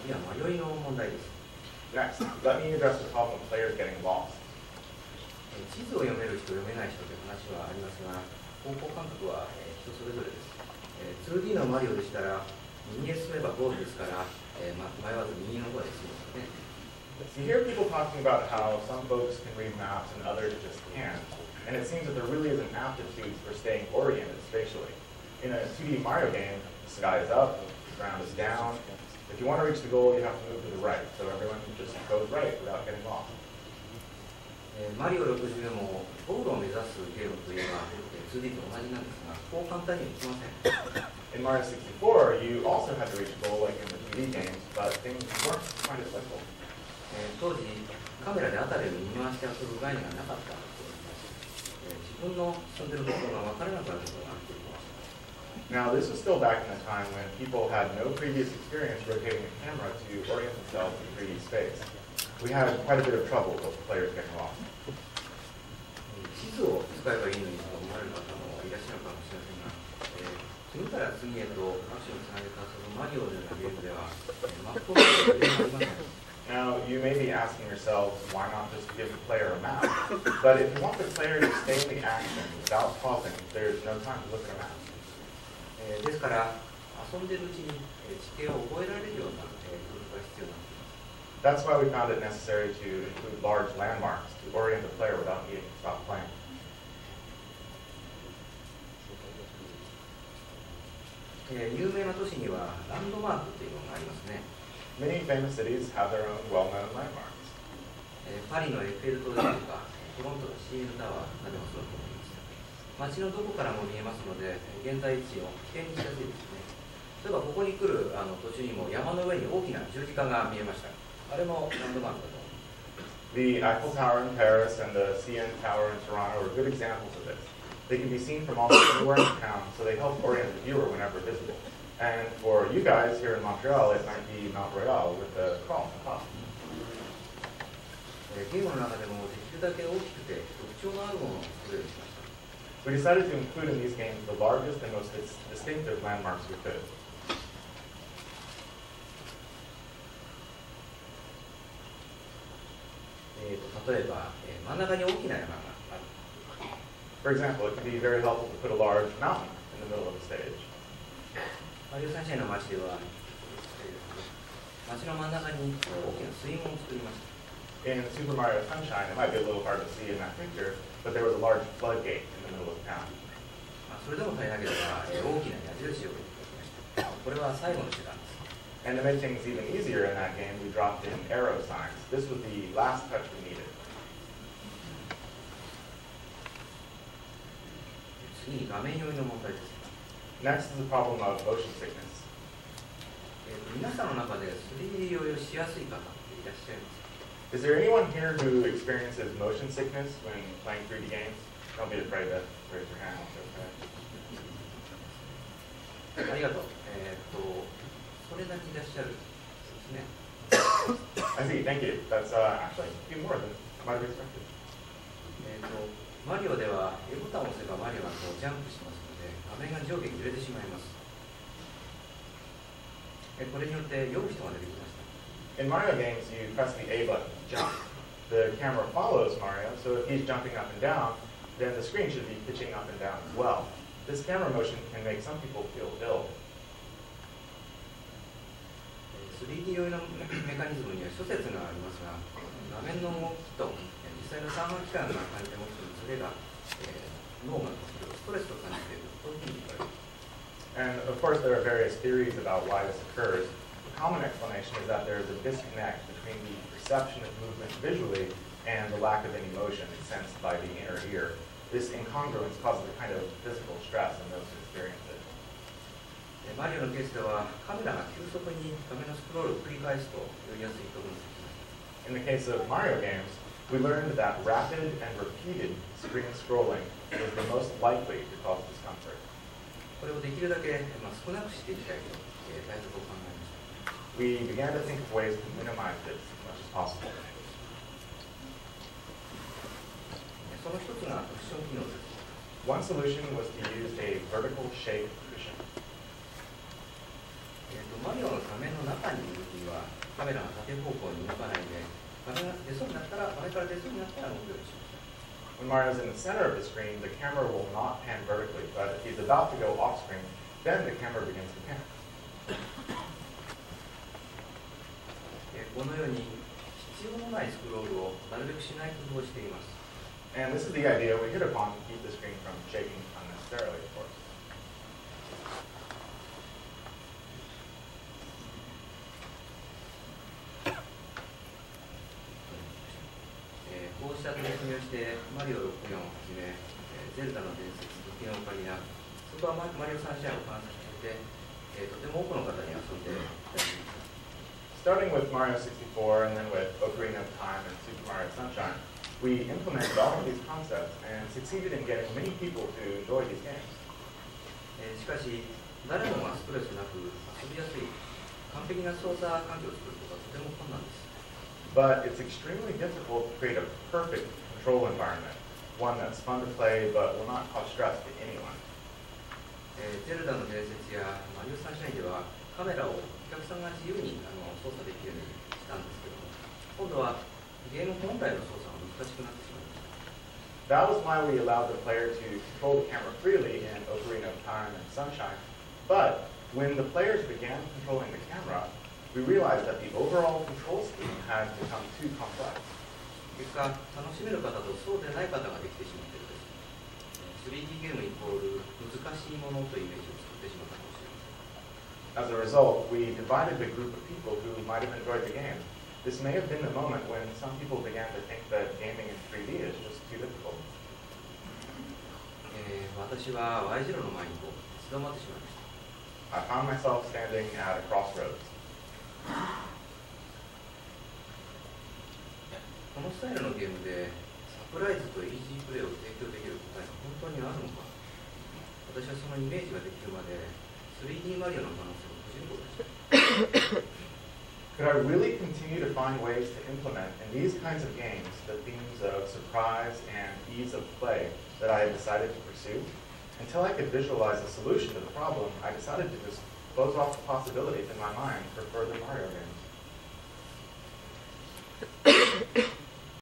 次は迷いの問題です。Next, let me address the problem of players getting lost. 地図を読める人、読めない人という話はありますが、方向感覚は人それぞれです。2D のマリオでしたら、右へ進めばゴールですから、迷わず右の方へ進みますね。You hear people talking about how some folks can read maps and others just can't, and it seems that there really is an aptitude for staying oriented spatially. In a 2D Mario game, the sky is up, the ground is down. If you want to reach the goal, you have to move to the right, so everyone just goes right without getting lost. マリオ60もゴールを目指すゲームといえば 2D と同じなんですが、こう簡単にはいきません。In Mario 64, you also had to reach a goal like in the 2D games, but things weren't quite as simple. 当時、カメラで辺りを見回して遊ぶ概念がなかったので、自分の進んでいる方向が分からなくなることがあっていました。Now, this was still back in a time when people had no previous experience rotating a camera to orient themselves in 3D space. We had quite a bit of trouble with players getting lost. 地図を使えばいいのにと思われる方もいらっしゃるかもしれませんが、次から次へとアクションをつなげたそのマリオのようなゲームでは、マップを使う必要がありません。Now, you may be asking yourselves, why not just give the player a map? But if you want the player to stay in the action without pausing, there's no time to look at a map. ですから、遊んでいるうちに地形を覚えられるような工夫が必要なんです。That's why we found it necessary to include large landmarks to orient the player without needing to stop playing. 有名な都市にはランドマークというのがありますね。Many famous cities have their own well-known landmarks. パリのエッフェル塔ですとか、トロントの CN タワーなどもそうだと思います。街のどこからも見えますので、現在地を起点にしやすいですね。例えばここに来る途中にも山の上に大きな十字架が見えました。あれもランドマークだと思います。The Eiffel Tower in Paris and the CN Tower in Toronto are good examples of this. They can be seen from almost anywhere in town, so they help orient the viewer whenever visible. And for you guys here in Montreal, it might be Montreal with the cross on top. ゲームの中でもできるだけ大きくて特徴のあるものを作れるようにしました。We decided to include in these games the largest and most distinctive landmarks we could. 例えば、真ん中に大きな山がある。For example, it can be very helpful to put a large mountain in the middle of the stage. マリオサンシャインの街では、街の真ん中に大きな水門を作りました。In Super Mario Sunshine, it might be a little hard to see in that picture, but there was a large floodgate in the middle of town. それでも足りなければ、大きな矢印を置いてきました。これは最後の手段です。And to make things even easier in that game, we dropped in arrow signs. This was the last touch we needed. 次に画面酔いの問題です。Next is the problem of motion sickness. 皆さんの中で 3D 酔いをしやすい方っていらっしゃいますか？ Is there anyone here who experiences motion sickness when playing 3D games? Don't be afraid to raise your hand. Okay. ありがとう。それだけいらっしゃるですね。I see. Thank you. That's actually a few more than I might have expected. マリオでは A ボタンを押せばマリオがこうジャンプしますので画面が上下に揺れてしまいます。これによって酔う人が出てきました。In Mario games, you press the A button to jump. The camera follows Mario, so if he's jumping up and down, then the screen should be pitching up and down as well. This camera motion can make some people feel ill. 3D 酔いのメカニズムには諸説がありますが、画面の動きと実際の三半規管が感じて持つそれが、脳がストレスと感じているというふうに言われます。And of course, there are various theories about why this occurs. The common explanation is that there is a disconnect between the perception of movement visually and the lack of any motion sensed by the inner ear. This incongruence causes a kind of physical stress in those who experience it. マリオのケースではカメラが急速に画面のスクロールを繰り返すと酔いやすいと分析しました。In the case of Mario games, we learned that rapid and repeated screen scrolling was the most likely to cause discomfort. これをできるだけ、少なくしていきたいと対策を考えました。We began to think of ways to minimize this as much as possible. その一つがクッション機能です。One solution was to use a vertical shake cushion. マリオの画面の中にいるときはカメラが縦方向に動かないで、画面が出そうになったら、画面から出そうになったら動くようにしました。When Mario's in the center of the screen, the camera will not pan vertically, but if he's about to go off screen, then the camera begins to pan. このように必要のないスクロールをなるべくしない工夫をしています。And this is the idea we hit upon to keep the screen from shaking unnecessarily, of course. こうした取り組みをして、マリオ64をはじめ、ゼルダの伝説、時のオカリナ、スーパーマリオサンシャインを観察して、とても多くの方に遊んでいただきました。Starting with Mario 64 and then with Ocarina of Time and Super Mario Sunshine, we implemented all of these concepts and succeeded in getting many people to enjoy these games. しかし、誰もがストレスなく遊びやすい完璧な操作環境を作ることはとても困難です。But it's extremely difficult to create a perfect control environment, one that's fun to play but will not cause stress to anyone. ゼルダの伝説やマリオサンシャインではカメラをお客さんが自由に操作できるようにしたんですけども、今度はゲーム本来の操作が難しくなってしまいました。That was why we allowed the player to control the camera freely in Ocarina of Time and Sunshine. But when the players began controlling the camera, we realized that the overall control scheme had become too complex. 結果、楽しめる方とそうでない方ができてしまっているんです。3D ゲームイコール難しいものというイメージを作ってしまったかもしれません。As a result, we divided the group of people who might have enjoyed the game. This may have been the moment when some people began to think that gaming in 3D is just too difficult. 私は Y 字路の前に立ち止まってしまいました。 I found myself standing at a crossroads. このスタイルのゲームでサプライズとイージープレイを提供できる答えが本当にあるのか。私はそのイメージができるまで 3D マリオの可能性を閉じることでした。Could I really continue to find ways to implement in these kinds of games the themes of surprise and ease of play that I had decided to pursue? Until I could visualize a solution to the problem, I decided to just close off the possibilities in my mind for further Mario games.